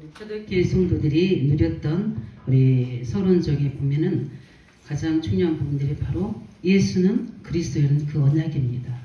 우리 초대교회 성도들이 누렸던 우리 서론적에 보면은 가장 중요한 부분들이 바로 예수는 그리스도라는 그 언약입니다.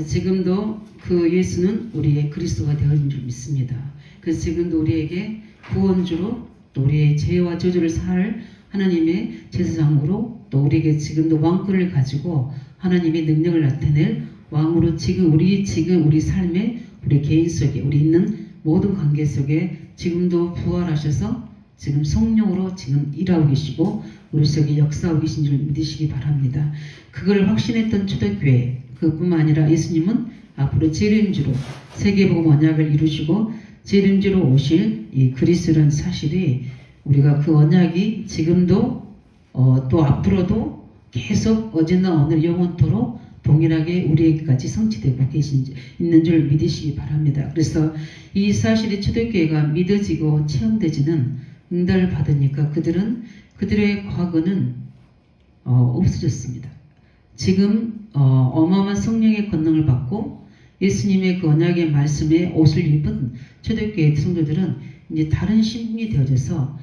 지금도 그 예수는 우리의 그리스도가 되어진 줄 믿습니다. 그래서 지금도 우리에게 구원주로 또 우리의 죄와 저주를 살 하나님의 제사장으로 또 우리에게 지금도 왕권을 가지고 하나님의 능력을 나타낼 왕으로 지금 우리 삶의 우리 개인 속에 우리 있는 모든 관계 속에 지금도 부활하셔서 지금 성령으로 지금 일하고 계시고 우리 속에 역사하고 계신 줄 믿으시기 바랍니다. 그걸 확신했던 초대교회 그뿐만 아니라 예수님은 앞으로 재림주로 세계복음 언약을 이루시고 재림주로 오실 이 그리스도라는 사실이 우리가 그 언약이 지금도 또 앞으로도 계속 어제나 오늘 영원토록 동일하게 우리에게까지 성취되고 있는 줄 믿으시기 바랍니다. 그래서 이 사실이 초대교회가 믿어지고 체험되지는 응답을 받으니까 그들의 과거는 없어졌습니다. 지금 어마어마한 성령의 권능을 받고 예수님의 그 언약의 말씀에 옷을 입은 초대교회 성도들은 이제 다른 신분이 되어져서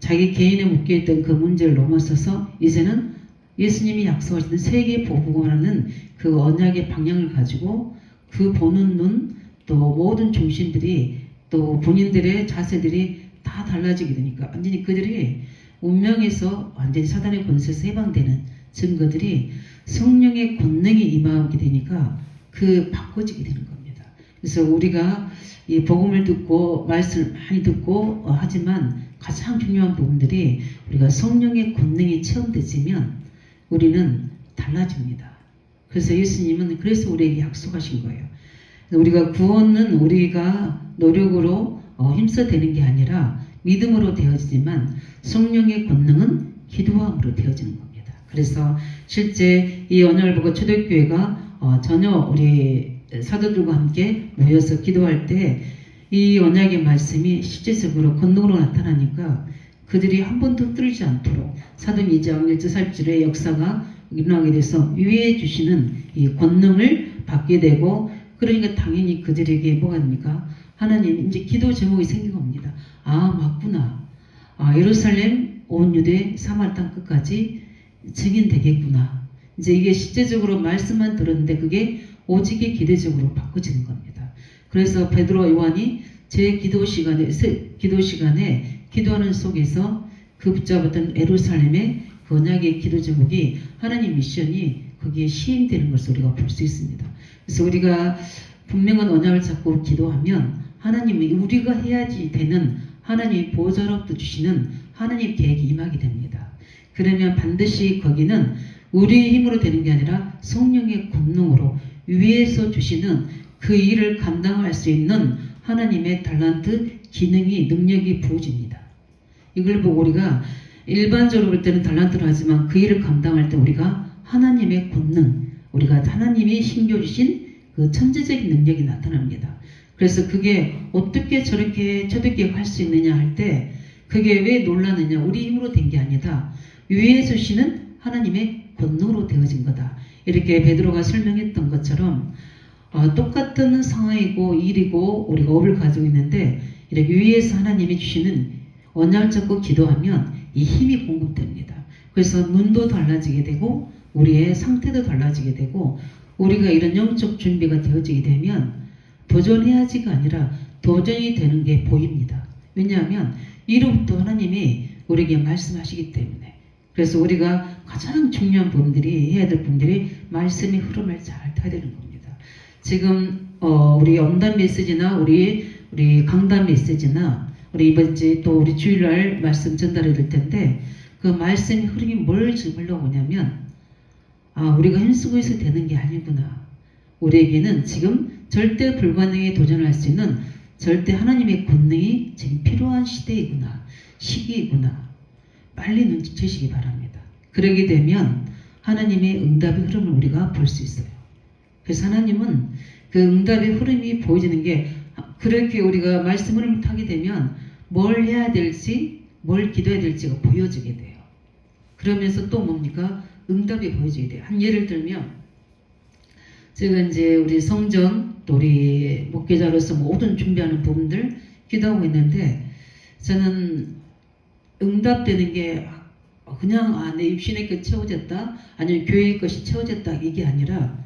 자기 개인에 묶여있던 그 문제를 넘어서서 이제는 예수님이 약속하시는 세계 복음화라는 그 언약의 방향을 가지고 그 보는 눈 또 모든 중심들이 또 본인들의 자세들이 다 달라지게 되니까 완전히 그들이 운명에서 완전히 사단의 권세에서 해방되는 증거들이 성령의 권능이 임하게 되니까 그 바꿔지게 되는 겁니다. 그래서 우리가 이 복음을 듣고 말씀을 많이 듣고 하지만 가장 중요한 부분들이 우리가 성령의 권능이 체험되지면 우리는 달라집니다. 그래서 예수님은 그래서 우리에게 약속하신 거예요. 우리가 구원은 우리가 노력으로 힘써 되는 게 아니라 믿음으로 되어지지만 성령의 권능은 기도함으로 되어지는 겁니다. 그래서 실제 이 언약을 보고 초대교회가 전혀 우리 사도들과 함께 모여서 기도할 때 이 언약의 말씀이 실제적으로 권능으로 나타나니까 그들이 한 번도 떨지 않도록 사도행 2장 1절 4절의 역사가 일어나게 돼서 위에 주시는 이 권능을 받게 되고 그러니까 당연히 그들에게 뭐가 됩니까? 하나님 이제 기도 제목이 생긴 겁니다. 아 맞구나. 예루살렘 온 유대 사마리아 땅 끝까지 증인되겠구나. 이제 이게 실제적으로 말씀만 들었는데 그게 오직의 기대적으로 바꿔지는 겁니다. 그래서 베드로와 요한이 제 기도 시간에 기도하는 속에서 그 붙잡았던 예루살렘의 그 언약의 기도 제목이 하나님 미션이 거기에 시행되는 것을 우리가 볼 수 있습니다. 그래서 우리가 분명한 언약을 잡고 기도하면 하나님이 우리가 해야지 되는 하나님의 보좌로부터 주시는 하나님 계획이 임하게 됩니다. 그러면 반드시 거기는 우리의 힘으로 되는 게 아니라 성령의 권능으로 위에서 주시는 그 일을 감당할 수 있는 하나님의 달란트, 기능이, 능력이 부어집니다. 이걸 보고 우리가 일반적으로 볼 때는 달란트를 하지만 그 일을 감당할 때 우리가 하나님의 권능, 우리가 하나님이 심겨주신 그 천재적인 능력이 나타납니다. 그래서 그게 어떻게 저렇게 초대교회가 할 수 있느냐 할 때 그게 왜 놀라느냐 우리 힘으로 된 게 아니다. 위에서 주시는 하나님의 권능으로 되어진 거다. 이렇게 베드로가 설명했던 것처럼 똑같은 상황이고 일이고 우리가 업을 가지고 있는데 이렇게 위에서 하나님이 주시는 언약을 잡고 기도하면 이 힘이 공급됩니다. 그래서 눈도 달라지게 되고 우리의 상태도 달라지게 되고 우리가 이런 영적 준비가 되어지게 되면 도전해야지가 아니라 도전이 되는 게 보입니다. 왜냐하면 이로부터 하나님이 우리에게 말씀하시기 때문에. 그래서 우리가 가장 중요한 분들이 해야 될 분들이 말씀의 흐름을 잘 타야 되는 겁니다. 지금 우리 연단 메시지나 우리 강단 메시지나 우리 이번 주에 또 우리 주일날 말씀 전달해 드릴 텐데 그 말씀의 흐름이 뭘 증거하려고 하냐면 우리가 힘쓰고 있어도 되는 게 아니구나. 우리에게는 지금 절대 불가능에 도전할 수 있는 절대 하나님의 권능이 지금 필요한 시대이구나. 시기이구나. 빨리 눈치채시기 바랍니다. 그러게 되면 하나님의 응답의 흐름을 우리가 볼 수 있어요. 그래서 하나님은 그 응답의 흐름이 보여지는 게 그렇게 우리가 말씀 흐름을 타게 되면 뭘 해야 될지 뭘 기도해야 될지가 보여지게 돼요. 그러면서 또 뭡니까? 응답이 보여지게 돼요. 한 예를 들면 제가 이제 우리 성전 또 우리 목회자로서 모든 준비하는 부분들 기도하고 있는데 저는 응답되는 게 그냥 내 입신의 것 채워졌다, 아니면 교회의 것이 채워졌다, 이게 아니라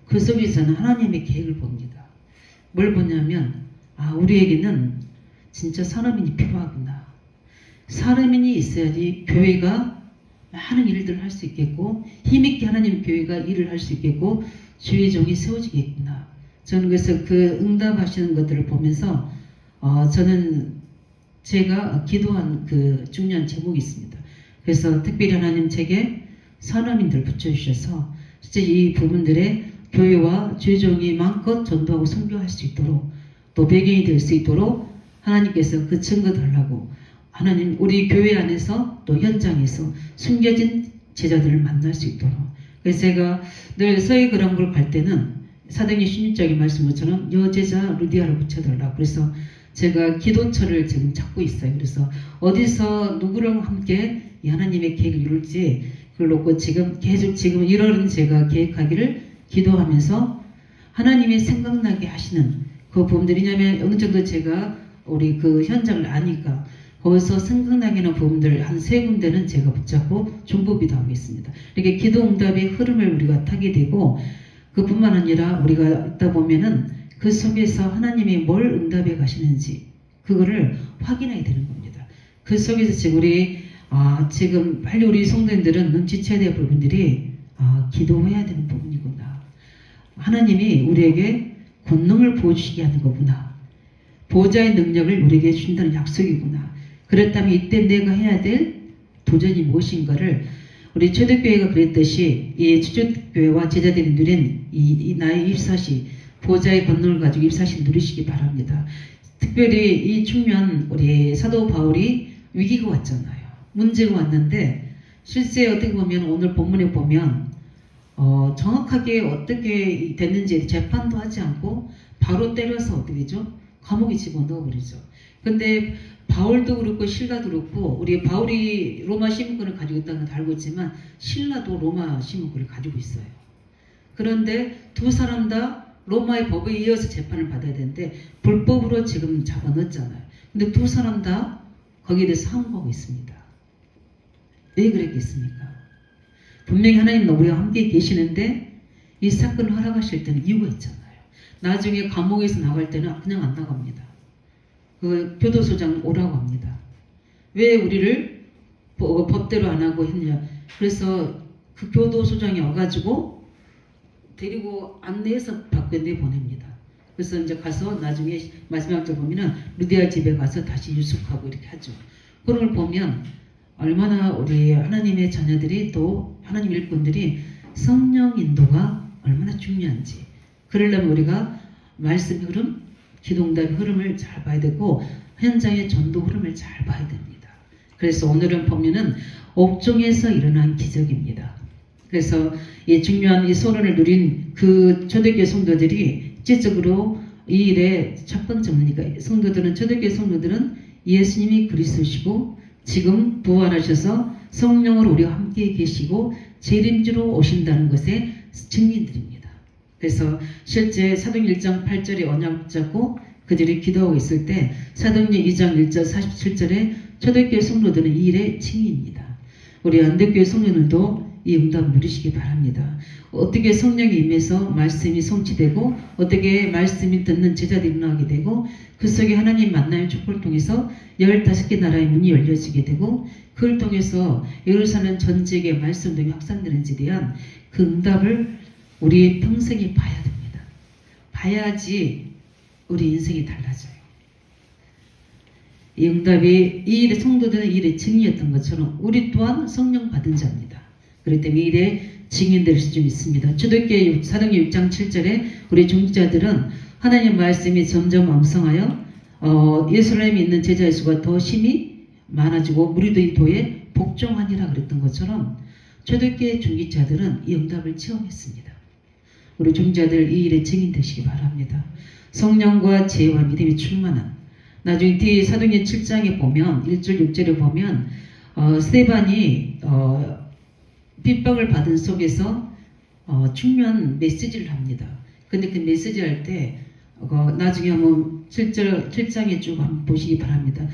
그 속에서는 하나님의 계획을 봅니다. 뭘 보냐면 우리에게는 진짜 사람인이 필요하구나. 사람인이 있어야지 교회가 많은 일들을 할 수 있겠고, 힘있게 하나님 교회가 일을 할 수 있겠고, 주의 종이 세워지겠구나. 저는 그래서 그 응답하시는 것들을 보면서 저는 제가 기도한 그 중요한 제목이 있습니다. 그래서 특별히 하나님 제게 사람인들 붙여주셔서 실제 이 부분들의 교회와 주의 종이 마음껏 전도하고 선교할 수 있도록, 또 배경이 될 수 있도록 하나님께서 그 증거 달라고, 하나님 우리 교회 안에서 또 현장에서 숨겨진 제자들을 만날 수 있도록. 그래서 제가 늘 서해 그랑볼 갈 때는 사도행전 16장의 말씀처럼 여제자 루디아를 붙여달라고, 그래서 제가 기도처를 지금 찾고 있어요. 그래서 어디서 누구랑 함께 이 하나님의 계획을 이룰지 그걸 놓고 지금 계속 지금 1월은 제가 계획하기를 기도하면서 하나님이 생각나게 하시는 그 부분들이냐면 어느 정도 제가 우리 그 현장을 아니까 거기서 생각나게 하는 부분들 한 3군데는 제가 붙잡고 중보기도 하고 있습니다. 이렇게 기도 응답의 흐름을 우리가 타게 되고, 그뿐만 아니라 우리가 있다 보면은 그 속에서 하나님이 뭘 응답해 가시는지 그거를 확인하게 되는 겁니다. 그 속에서 지금 우리 지금 빨리 우리 성도님들은 눈치채야 될 부분들이 기도해야 되는 부분이구나. 하나님이 우리에게 권능을 보여주시게 하는 거구나. 보호자의 능력을 우리에게 준다는 약속이구나. 그렇다면 이때 내가 해야 될 도전이 무엇인가를 우리 초대교회가 그랬듯이 이 초대교회와 제자들이 누린 이 나의 입사시, 보호자의 권능을 가지고 입사시 누리시기 바랍니다. 특별히 이 측면 우리 사도 바울이 위기가 왔잖아요. 문제가 왔는데 실제 어떻게 보면 오늘 본문에 보면 정확하게 어떻게 됐는지 재판도 하지 않고 바로 때려서 어떻게 되죠? 감옥에 집어넣어 버리죠. 근데 바울도 그렇고 신라도 그렇고, 우리 바울이 로마 시민권을 가지고 있다는 걸 알고 있지만 신라도 로마 시민권을 가지고 있어요. 그런데 두 사람 다 로마의 법에 이어서 재판을 받아야 되는데 불법으로 지금 잡아넣었잖아요. 근데 두 사람 다 거기에 대해서 항거하고 있습니다. 왜 그랬겠습니까? 분명히 하나님 우리와 함께 계시는데 이 사건을 허락하실 때는 이유가 있잖아요. 나중에 감옥에서 나갈 때는 그냥 안 나갑니다. 그 교도소장 오라고 합니다. 왜 우리를 법대로 안 하고 했냐. 그래서 그 교도소장이 와가지고 데리고 안내해서 밖에 내보냅니다. 그래서 이제 가서 나중에 마지막 절 보면은 루디아 집에 가서 다시 유숙하고 이렇게 하죠. 그런 걸 보면 얼마나 우리 하나님의 자녀들이 또 하나님 일꾼들이 성령 인도가 얼마나 중요한지, 그러려면 우리가 말씀의 흐름, 기도응답의 흐름을 잘 봐야 되고 현장의 전도 흐름을 잘 봐야 됩니다. 그래서 오늘은 보면은 옥중에서 일어난 기적입니다. 그래서 이 중요한 이 소론을 누린 그 초대교회 성도들이 실제적으로 이 일의 첫 번째 뭡니까? 성도들은, 초대교회 성도들은 예수님이 그리스도시고 지금 부활하셔서 성령으로 우리와 함께 계시고 재림주로 오신다는 것의 증인들입니다. 그래서 실제 사도행전 1장 8절에 언약 잡고 그들이 기도하고 있을 때 사도행전 2장 1절 47절에 초대교회 성도들은 이 일의 증인입니다. 우리 안대교회 성도들도 이 응답 누리시기 바랍니다. 어떻게 성령이 임해서 말씀이 성취되고 어떻게 말씀이 듣는 제자들이 일어나게 되고 그 속에 하나님 만남의 촉구를 통해서 15개 나라의 문이 열려지게 되고 그걸 통해서 예루살렘 전 지역에 말씀 등이 확산되는지에 대한 그 응답을 우리 평생에 봐야 됩니다. 봐야지 우리 인생이 달라져요. 이 응답이 이 일의 성도들은 이 일의 증인이었던 것처럼 우리 또한 성령 받은 자입니다. 그렇기 때문에 이 일의 증인될 수 좀 있습니다. 초대교회 사도행전 6장 7절에 우리 중직자들은 하나님 말씀이 점점 왕성하여 예루살렘에 있는 제자의 수가 더 심히 많아지고 무리들이 도에 복종하니라 그랬던 것처럼 초대교회 중직자들은 이 응답을 체험했습니다. 우리 중직자들 이 일의 증인 되시기 바랍니다. 성령과 지혜와 믿음이 충만한, 나중에 뒤에 사도행전 7장에 보면 1절 6절에 보면 스데반이 핍박을 받은 속에서 중요한 메시지를 합니다. 근데 그 메시지 할 때 나중에 한번 7장에 쭉 한번 보시기 바랍니다.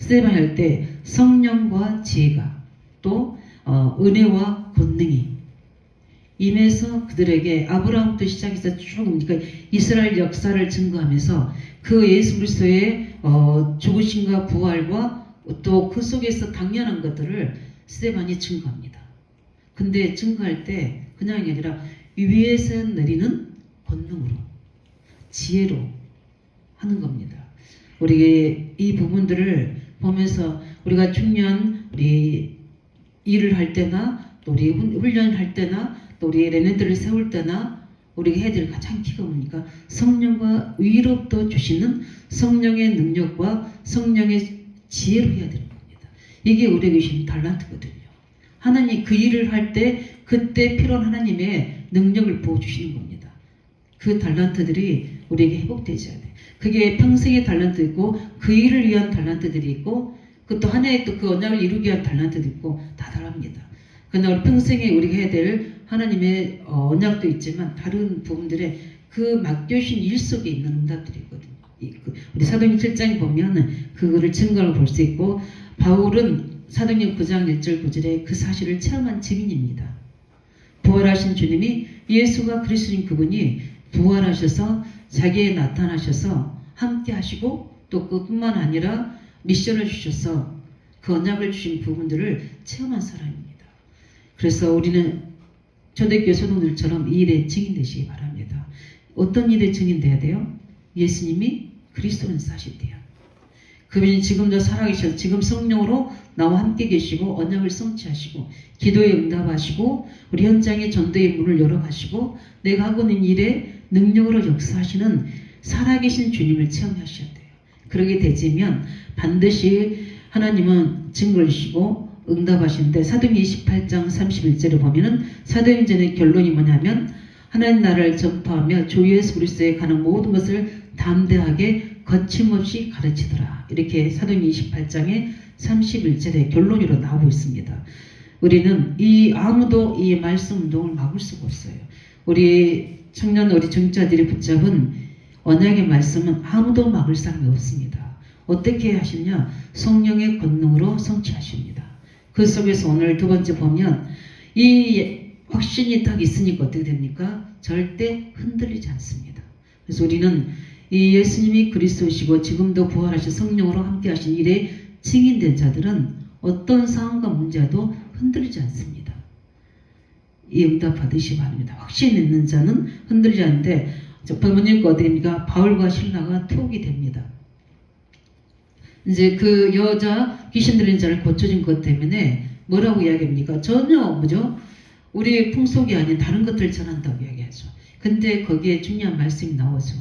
스테반이 할 때 성령과 지혜가 또 은혜와 권능이 임해서 그들에게 아브라함부터 시작해서 쭉 그러니까 이스라엘 역사를 증거하면서 그 예수 그리스도의 죽으심과 부활과 또 그 속에서 당연한 것들을 스테반이 증거합니다. 근데 증거할 때 그냥이 아니라 위에서 내리는 권능으로 지혜로 하는 겁니다. 우리 이 부분들을 보면서 우리가 중요한 우리 일을 할 때나 또 우리 훈련을 할 때나 또 우리 레네들을 세울 때나 우리가 해야 될 가장 키가 뭡니까? 성령과 위로부터 주시는 성령의 능력과 성령의 지혜로 해야 되는 겁니다. 이게 우리에게 주신 달란트거든요. 하나님 그 일을 할 때 그때 필요한 하나님의 능력을 부어주시는 겁니다. 그 달란트들이 우리에게 회복되셔야 돼. 그게 평생의 달란트 있고 그 일을 위한 달란트들이 있고 또 하나의 또 그 언약을 이루기 위한 달란트도 있고 다 다릅니다. 그러나 평생에 우리가 해야 될 하나님의 언약도 있지만 다른 부분들의 그 맡겨주신 일 속에 있는 응답들이 있거든요. 우리 사도행전 7장에 보면 그거를 증거를 볼 수 있고 바울은 사도행전 9장 1절 9절에 그 사실을 체험한 증인입니다. 부활하신 주님이 예수가 그리스도인 그분이 부활하셔서 자기에 나타나셔서 함께 하시고 또 그뿐만 아니라 미션을 주셔서 그 언약을 주신 부분들을 체험한 사람입니다. 그래서 우리는 초대교회 성도들처럼 이 일에 증인되시기 바랍니다. 어떤 일에 증인돼야 돼요? 예수님이 그리스도는 사실이에요. 그분이 지금도 살아계셔서 지금 성령으로 나와 함께 계시고 언약을 성취하시고 기도에 응답하시고 우리 현장에 전도의 문을 열어가시고 내가 하고 있는 일에 능력으로 역사하시는 살아계신 주님을 체험하셔야 돼요. 그러게 되지면 반드시 하나님은 증거를 주시고 응답하시는데 사도행전 28장 31절을 보면은 사도행전의 결론이 뭐냐면 하나님 나라를 전파하며 주 예수 그리스도에 관한 모든 것을 담대하게 거침없이 가르치더라. 이렇게 사도행전 28장의 31절의 결론으로 나오고 있습니다. 우리는 아무도 이 말씀 운동을 막을 수가 없어요. 우리 청년 우리 정자들이 붙잡은 언약의 말씀은 아무도 막을 사람이 없습니다. 어떻게 하시냐? 성령의 권능으로 성취하십니다. 그 속에서 오늘 두 번째 보면 이 확신이 딱 있으니까 어떻게 됩니까? 절대 흔들리지 않습니다. 그래서 우리는 이 예수님이 그리스도시고 지금도 부활하신 성령으로 함께 하신 일에 증인된 자들은 어떤 상황과 문제도 흔들리지 않습니다. 이 응답 받으시기 바랍니다. 확신 있는 자는 흔들리지 않는데 본문이니까 어떻게 됩니까? 바울과 실라가 투옥이 됩니다. 이제 그 여자 귀신 들린 자를 고쳐진 것 때문에 뭐라고 이야기합니까? 전혀 뭐죠? 우리의 풍속이 아닌 다른 것들을 전한다고 이야기하죠. 근데 거기에 중요한 말씀이 나오죠.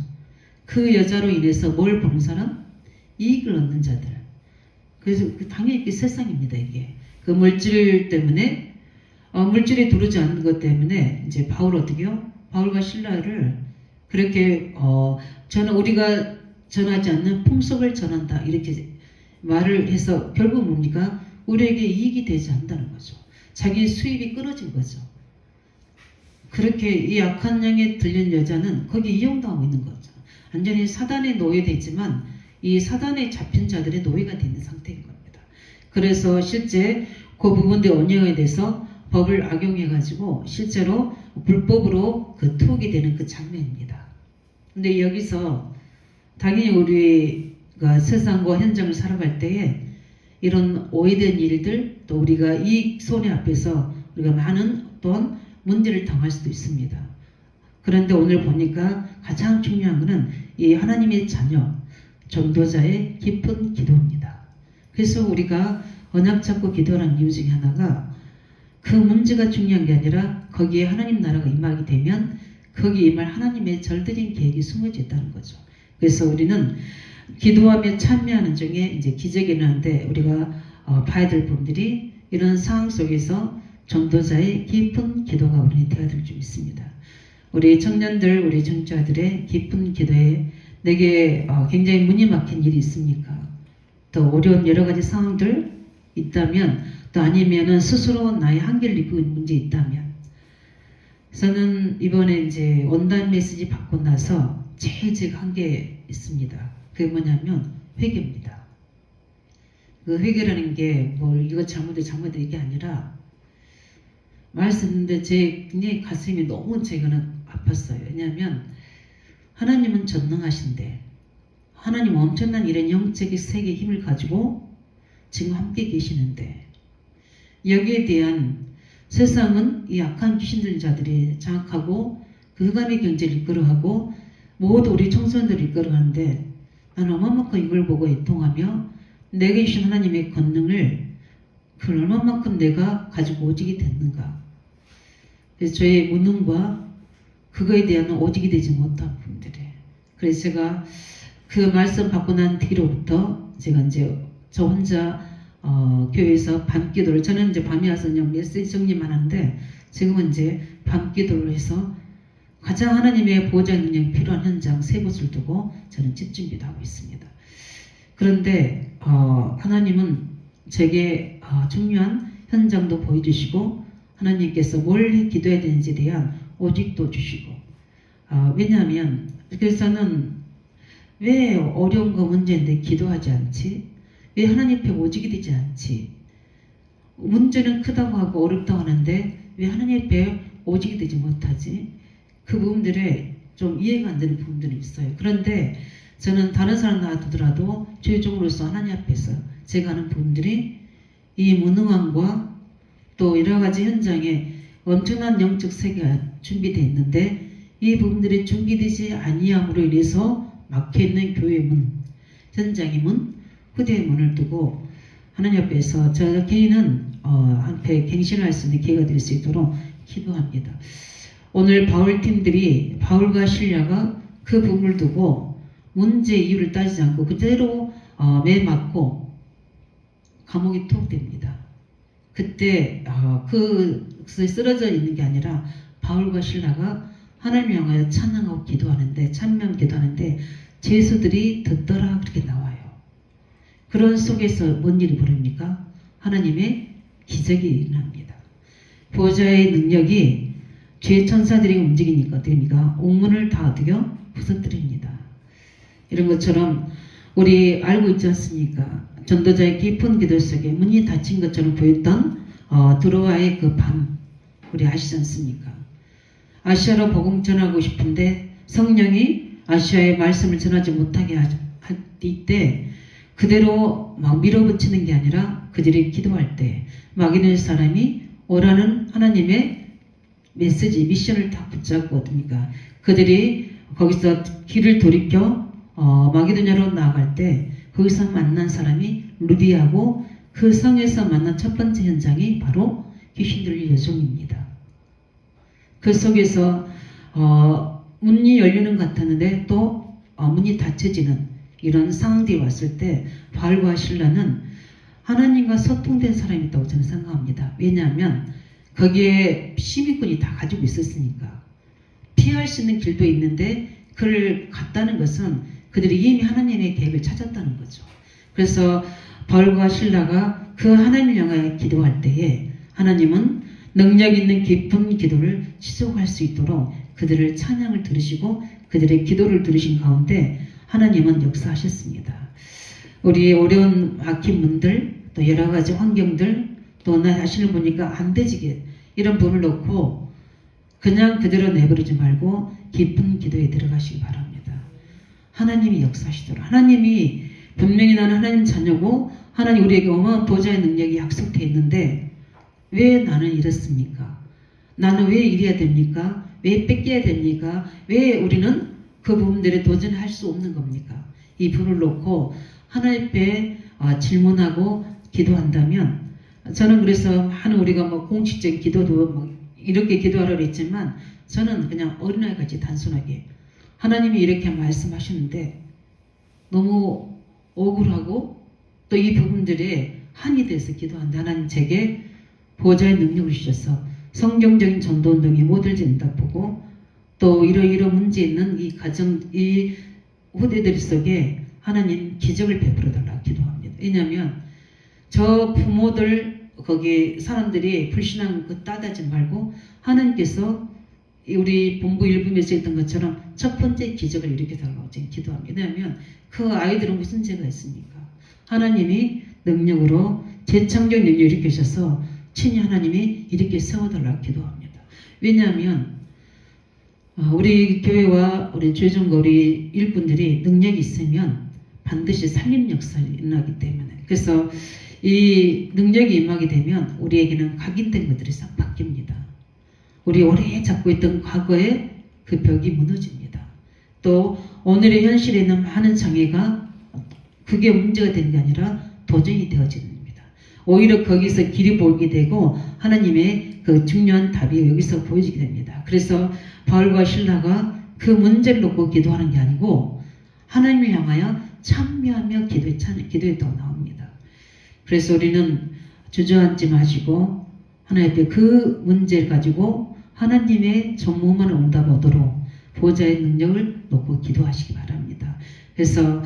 그 여자로 인해서 뭘 보는 사람? 이익을 얻는 자들. 그래서 당연히 그 세상입니다. 이게 그 물질 때문에 물질이 두르지 않는 것 때문에 이제 바울 어떻게요? 바울과 실라를 그렇게 우리가 전하지 않는 풍속을 전한다 이렇게 말을 해서 결국 뭡니까? 우리에게 이익이 되지 않는다는 거죠. 자기 수입이 끊어진 거죠. 그렇게 이 악한 영에 들린 여자는 거기에 이용당하고 있는 거죠. 완전히 사단의 노예되지만 이 사단에 잡힌 자들의 노예가 되는 상태인 겁니다. 그래서 실제 그 부분의 언약에 대해서 법을 악용해가지고 실제로 불법으로 그 투옥이 되는 그 장면입니다. 근데 여기서 당연히 우리가 세상과 현장을 살아갈 때에 이런 오해된 일들 또 우리가 이 손해 앞에서 우리가 많은 또한 문제를 당할 수도 있습니다. 그런데 오늘 보니까 가장 중요한 것은 이 하나님의 자녀 전도자의 깊은 기도입니다. 그래서 우리가 언약 잡고 기도하는 이유 중에 하나가 그 문제가 중요한 게 아니라 거기에 하나님 나라가 임하게 되면 거기에 임할 하나님의 절대적인 계획이 숨어져 있다는 거죠. 그래서 우리는 기도하며 참여하는 중에 이제 기적이 일어나는데 우리가 봐야 될 부분들이 이런 상황 속에서 전도자의 깊은 기도가 우리 되어야 될 줄 있습니다. 우리 청년들, 우리 정자들의 깊은 기도에 내게 굉장히 문이 막힌 일이 있습니까? 또 어려운 여러 가지 상황들 있다면 또 아니면은 스스로 나의 한계를 느끼고 있는 문제 있다면 저는 이번에 이제 온라인 메시지 받고 나서 제일 제가 한 게 있습니다. 그게 뭐냐면 회개입니다. 그 회개라는 게 뭐 이거 잘못해 이게 아니라 말씀 듣는데 제 굉장히 가슴이 너무 제가는 아팠어요. 왜냐하면 하나님은 전능하신데 하나님 엄청난 이런 영적인 세계의 힘을 가지고 지금 함께 계시는데 여기에 대한 세상은 이 악한 귀신들 자들이 장악하고 그 흑암의 경제를 이끌어가고 모두 우리 청소년들을 이끌어가는데 나는 얼마만큼 이걸 보고 애통하며 내게 주신 하나님의 권능을 그걸 얼마만큼 내가 가지고 오직이 됐는가. 그래서 저의 무능과 그거에 대한 오직이 되지 못한 분들이. 그래서 제가 그 말씀 받고 난 뒤로부터 제가 이제 저 혼자 교회에서 밤기도를 저는 이제 밤에 와서 그냥 메시지 정리만 하는데 지금은 이제 밤기도를 해서 가장 하나님의 보호자의 능력이 필요한 현장 세 곳을 두고 저는 집중기도 하고 있습니다. 그런데 하나님은 제게 중요한 현장도 보여주시고 하나님께서 뭘 기도해야 되는지에 대한 오직도 주시고 왜냐하면 그래서는 왜 어려운 거 문제인데 기도하지 않지? 왜 하나님 앞에 오직이 되지 않지? 문제는 크다고 하고 어렵다고 하는데 왜 하나님 앞에 오직이 되지 못하지? 그 부분들에 좀 이해가 안 되는 부분들이 있어요. 그런데 저는 다른 사람 놔두더라도 최종으로서 하나님 앞에서 제가 하는 부분들이 이 무능함과 또 여러 가지 현장에 엄청난 영적 세계가 준비되어 있는데 이 부분들이 준비되지 아니함으로 인해서 막혀있는 교회의 문, 현장의 문, 후대의 문을 두고 하나님 앞에서 저 개인은 한패 갱신할 수 있는 기회가 될 수 있도록 기도합니다. 오늘 바울팀들이 바울과 실라가 그 부분을 두고 문제 이유를 따지지 않고 그대로 매맞고 감옥에 투옥됩니다. 그때 그것에 쓰러져 있는 게 아니라 바울과 실라가 하나님을 향하여 찬양하고 기도하는데 찬명 기도하는데 죄수들이 듣더라 그렇게 나와요. 그런 속에서 뭔 일이 벌어집니까? 하나님의 기적이 일어납니다. 보호자의 능력이 죄 천사들이 움직이니까 어떻게 됩니까? 옥문을 다 어떻게 부서뜨립니다. 이런 것처럼 우리 알고 있지 않습니까? 전도자의 깊은 기도 속에 문이 닫힌 것처럼 보였던 드로아의 그 밤 우리 아시지 않습니까? 아시아로 복음 전하고 싶은데 성령이 아시아의 말씀을 전하지 못하게 할 때 그대로 막 밀어붙이는 게 아니라 그들이 기도할 때 마게도냐 사람이 오라는 하나님의 메시지 미션을 다 붙잡고 어떻습니까? 그들이 거기서 길을 돌이켜 마게도냐로 나아갈 때 거기서 만난 사람이 루디아고 그 성에서 만난 첫 번째 현장이 바로 귀신 들릴 여종입니다. 그 속에서 문이 열리는 것 같았는데 또 문이 닫혀지는 이런 상황들이 왔을 때 바울과 실라는 하나님과 소통된 사람이 있다고 저는 생각합니다. 왜냐하면 거기에 시민권이 다 가지고 있었으니까 피할 수 있는 길도 있는데 그를 갔다는 것은 그들이 이미 하나님의 계획을 찾았다는 거죠. 그래서 바울과 실라가 그 하나님을 향하여 기도할 때에 하나님은 능력 있는 깊은 기도를 지속할 수 있도록 그들을 찬양을 들으시고 그들의 기도를 들으신 가운데 하나님은 역사하셨습니다. 우리 어려운 막힌 문들 또 여러 가지 환경들 또 나 자신을 보니까 안 되지게 이런 부분을 놓고 그냥 그대로 내버리지 말고 깊은 기도에 들어가시기 바랍니다. 하나님이 역사하시도록 하나님이 분명히 나는 하나님 자녀고 하나님 우리에게 어마어마한 보좌의 능력이 약속되어 있는데 왜 나는 이렇습니까? 나는 왜 이래야 됩니까? 왜 뺏겨야 됩니까? 왜 우리는 그 부분들에 도전할 수 없는 겁니까? 이 부분을 놓고 하나님 앞에 질문하고 기도한다면 저는 그래서 하는 우리가 뭐 공식적인 기도도 뭐 이렇게 기도하라고 했지만 저는 그냥 어린아이같이 단순하게 하나님이 이렇게 말씀하시는데 너무 억울하고 또 이 부분들에 한이 돼서 기도한다. 하나님 제게 보호자의 능력을 주셔서 성경적인 전도운동에 못 들진다 보고 또 이러이러 문제 있는 이 가정 이 후대들 속에 하나님 기적을 베풀어 달라고 기도합니다. 왜냐하면 저 부모들 거기 사람들이 불신앙 그 따다지 말고 하나님께서 우리 본부 일부에서 했던 것처럼 첫 번째 기적을 일으켜 달라고 지금 기도합니다. 왜냐하면 그 아이들은 무슨 죄가 있습니까? 하나님이 능력으로 재창조 능력을 일으키셔서 친히 하나님이 이렇게 세워달라고 기도합니다. 왜냐하면 우리 교회와 우리 죄종과 우리 일꾼들이 능력이 있으면 반드시 살리는 역사가 일어나기 때문에, 그래서 이 능력이 임하게 되면 우리에게는 각인된 것들이 싹 바뀝니다. 우리 오래 잡고 있던 과거의 그 벽이 무너집니다. 또 오늘의 현실에 있는 많은 장애가 그게 문제가 되는 게 아니라 도전이 되어집니다. 오히려 거기서 길이 보이게 되고 하나님의 그 중요한 답이 여기서 보여지게 됩니다. 그래서 바울과 실라가 그 문제를 놓고 기도하는 게 아니고 하나님을 향하여 참여하며 기도했다고 나옵니다. 그래서 우리는 주저앉지 마시고 하나님 앞에 그 문제를 가지고 하나님의 전무만 응답하도록 보좌의 능력을 놓고 기도하시기 바랍니다. 그래서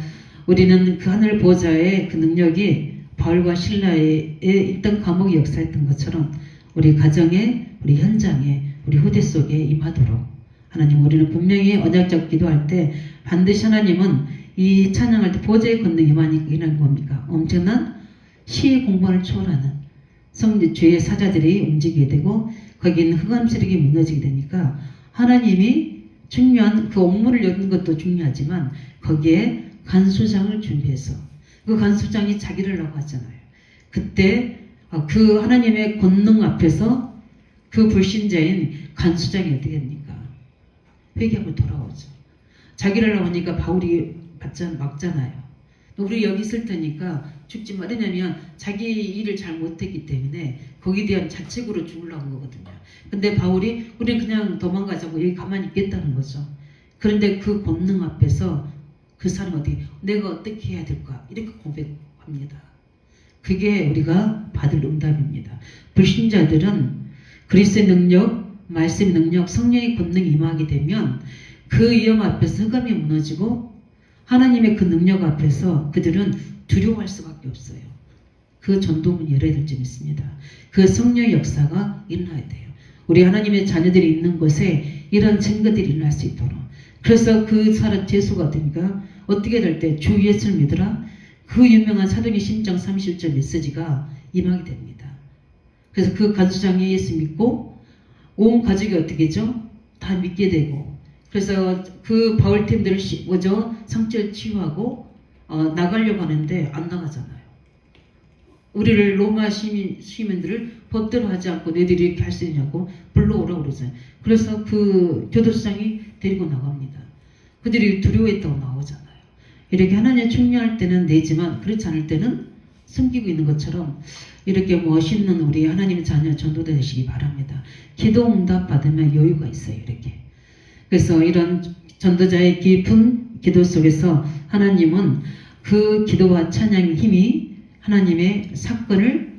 우리는 그 하늘 보좌의 그 능력이 바울과 실라의 있던 감옥의 역사였던 것처럼 우리 가정에, 우리 현장에, 우리 후대 속에 임하도록 하나님, 우리는 분명히 언약적 기도할 때 반드시 하나님은 이 찬양할 때 보좌의 권능이 많이 일어나는 겁니까? 엄청난 시의 공간을 초월하는 죄의 사자들이 움직이게 되고 거기는 흑암세력이 무너지게 되니까 하나님이 중요한 그 옥문을 여는 것도 중요하지만 거기에 간수장을 준비해서 그 간수장이 자기를 하고 하잖아요. 그때 그 하나님의 권능 앞에서 그 불신자인 간수장이 어떻게 됩니까? 회개하고 돌아오죠. 자기를 하고 하니까 바울이 막잖아요. 우리 여기 있을 테니까 죽지 마. 왜냐면 자기 일을 잘 못했기 때문에 거기에 대한 자책으로 죽으려고 거거든요. 근데 바울이 우리는 그냥 도망가자고 여기 가만히 있겠다는 거죠. 그런데 그 권능 앞에서 그 사람이 내가 어떻게 해야 될까? 이렇게 고백합니다. 그게 우리가 받을 응답입니다. 불신자들은 그리스도의 능력, 말씀의 능력, 성령의 권능이 임하게 되면 그 위험 앞에서 흑암이 무너지고 하나님의 그 능력 앞에서 그들은 두려워할 수밖에 없어요. 그 전도문이 열어야 될 점 있습니다. 그 성령의 역사가 일어나야 돼요. 우리 하나님의 자녀들이 있는 곳에 이런 증거들이 일어날 수 있도록. 그래서 그 사람 제수가 어떻게 될 때 주 예수를 믿으라, 그 유명한 사도행전 10장 31절 메시지가 임하게 됩니다. 그래서 그 간수장이 예수 믿고 온 가족이 어떻게죠? 다 믿게 되고, 그래서 그 바울팀들을 상처를 치유하고 나가려고 하는데 안 나가잖아요. 우리를 로마 시민들을 법대로 하지 않고 너희들이 이렇게 할 수 있냐고 불러오라고 그러잖아요. 그래서 그 교도소장이 데리고 나갑니다. 그들이 두려워했다고 나오잖아요. 이렇게 하나님의 충녀할 때는 내지만 그렇지 않을 때는 숨기고 있는 것처럼 이렇게 멋있는 우리 하나님의 자녀 전도자 되시기 바랍니다. 기도 응답 받으면 여유가 있어요. 이렇게. 그래서 이런 전도자의 깊은 기도 속에서 하나님은 그 기도와 찬양의 힘이 하나님의 사건을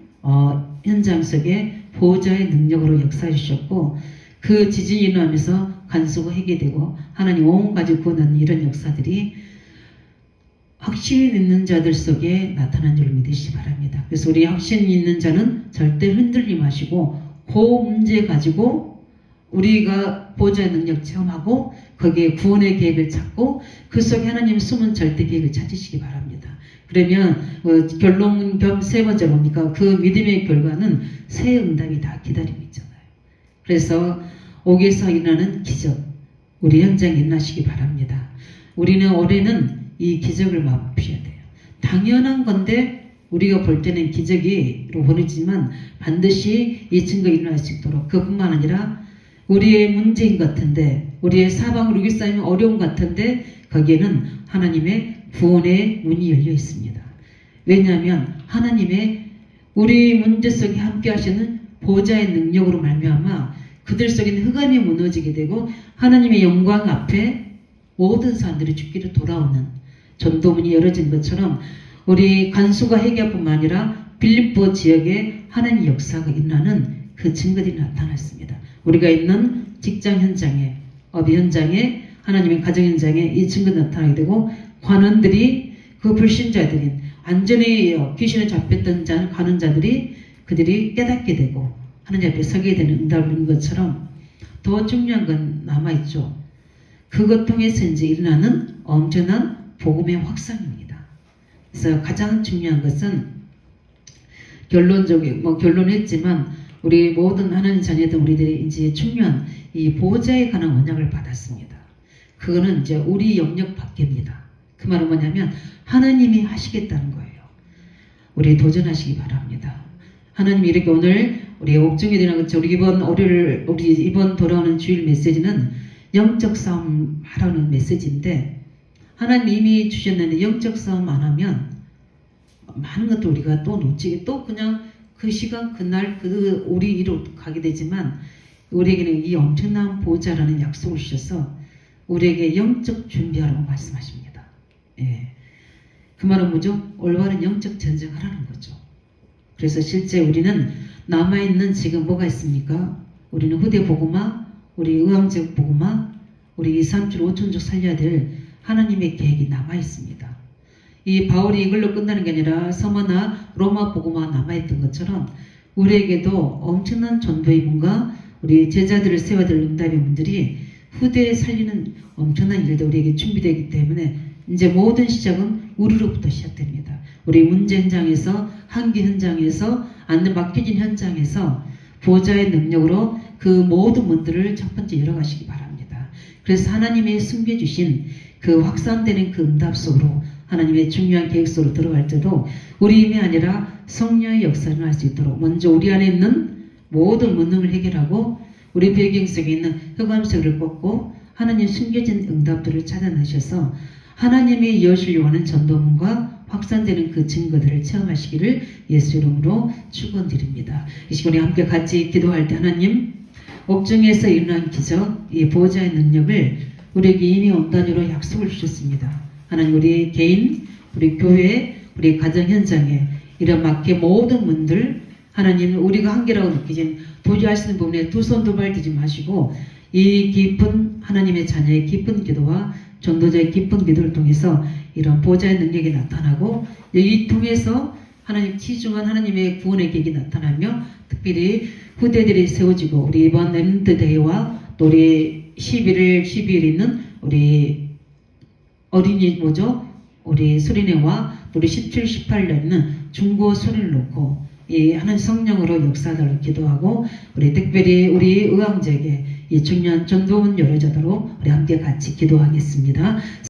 현장 속에 보호자의 능력으로 역사해 주셨고, 그 지진이 일어나면서 간수가 해결되고 하나님 온 가족 구원하는 이런 역사들이 확신이 있는 자들 속에 나타난 줄 믿으시기 바랍니다. 그래서 우리 확신이 있는 자는 절대 흔들리 마시고 그 문제 가지고 우리가 보호자의 능력 체험하고 거기에 구원의 계획을 찾고 그 속에 하나님 숨은 절대 계획을 찾으시기 바랍니다. 그러면 결론 겸 세 번째 뭡니까? 그 믿음의 결과는 새 응답이 다 기다리고 있잖아요. 그래서 옥에서 일어나는 기적, 우리 현장에 일어나시기 바랍니다. 우리는 올해는 이 기적을 맛보셔야 돼요. 당연한 건데 우리가 볼 때는 기적으로 보이지만 반드시 이 증거가 일어날 수 있도록, 그뿐만 아니라 우리의 문제인 것 같은데, 우리의 사방으로 둘러싸이는 어려움 같은데 거기에는 하나님의 구원의 문이 열려 있습니다. 왜냐하면 하나님의 우리 문제 속에 함께 하시는 보호자의 능력으로 말미암아 그들 속에는 흑암이 무너지게 되고 하나님의 영광 앞에 모든 사람들이 죽기로 돌아오는 전도문이 열어진 것처럼 우리 간수가 해결뿐만 아니라 빌립보 지역에 하나님의 역사가 일어나는 그 증거들이 나타났습니다. 우리가 있는 직장 현장에, 업 현장에, 하나님의 가정 현장에 이 증거 나타나게 되고, 관원들이 그 불신자들인 안전에 귀신에 잡혔던 가는 자들이 그들이 깨닫게 되고 하나님 앞에 서게 되는 응답을 얻는 것처럼 더 중요한 건 남아있죠. 그것 통해서 이제 일어나는 엄청난 복음의 확산입니다. 그래서 가장 중요한 것은 결론적인 결론했지만 우리 모든 하나님 자녀들 우리들이 이제 중요한 이 보좌에 관한 언약을 받았습니다. 그거는 이제 우리 영역 밖입니다. 그 말은 뭐냐면 하나님이 하시겠다는 거예요. 우리 도전하시기 바랍니다. 하나님이 이렇게 오늘 우리 옥중에 대한 우리 이번 돌아오는 주일 메시지는 영적 싸움 하라는 메시지인데 하나님이 이미 주셨는데 영적 싸움 안 하면 많은 것도 우리가 또 놓치게 또 그냥 그 시간 그날 우리 이로 가게 되지만 우리에게는 이 엄청난 보좌라는 약속을 주셔서 우리에게 영적 준비하라고 말씀하십니다. 예. 그 말은 뭐죠? 올바른 영적 전쟁을 하라는 거죠. 그래서 실제 우리는 남아있는 지금 뭐가 있습니까? 우리는 후대 복음화, 우리 의왕적 복음화, 우리 2, 3주, 5천주 살려야 될 하나님의 계획이 남아있습니다. 이 바울이 이걸로 끝나는 게 아니라 서머나 로마 복음화 남아있던 것처럼 우리에게도 엄청난 전도의 문과 우리 제자들을 세워야 될 응답의 문들이 후대에 살리는 엄청난 일도 우리에게 준비되기 때문에 이제 모든 시작은 우리로부터 시작됩니다. 우리 문제 현장에서, 한계 현장에서, 안내 맡겨진 현장에서 보좌의 능력으로 그 모든 문들을 첫 번째 열어가시기 바랍니다. 그래서 하나님이 숨겨주신 그 확산되는 그 응답 속으로 하나님의 중요한 계획 속으로 들어갈 때도 우리 힘이 아니라 성령의 역사를 할 수 있도록 먼저 우리 안에 있는 모든 문능을 해결하고 우리 배경 속에 있는 흑암색을 꺾고 하나님 숨겨진 응답들을 찾아내셔서 하나님이 이어주려고 하는 전도문과 확산되는 그 증거들을 체험하시기를 예수 이름으로 축원드립니다. 이 시간에 함께 같이 기도할 때 하나님 옥중에서 일어난 기적, 이 보호자의 능력을 우리에게 이미 온 단위로 약속을 주셨습니다. 하나님 우리 개인, 우리 교회, 우리 가정 현장에 이런 막게 모든 문들 하나님 우리가 한계라고 느끼진 도저히 할 수 있는 부분에 두 손 두 발 들지 마시고 이 깊은 하나님의 자녀의 깊은 기도와 전도자의 깊은 기도를 통해서 이런 보좌의 능력이 나타나고 여기 통해서 하나님 치중한 하나님의 구원의 계획이 나타나며 특별히 후대들이 세워지고 우리 이번 렘넌트 대회와 또 우리 11일 12일 있는 우리 어린이 우리 수련회와 우리 17, 18년 있는 중고 수련을 놓고 이 하나님 성령으로 역사하도록 기도하고 우리 특별히 우리 의왕제에게 이 중요한 전도문 열어자도록 우리 함께 같이 기도하겠습니다.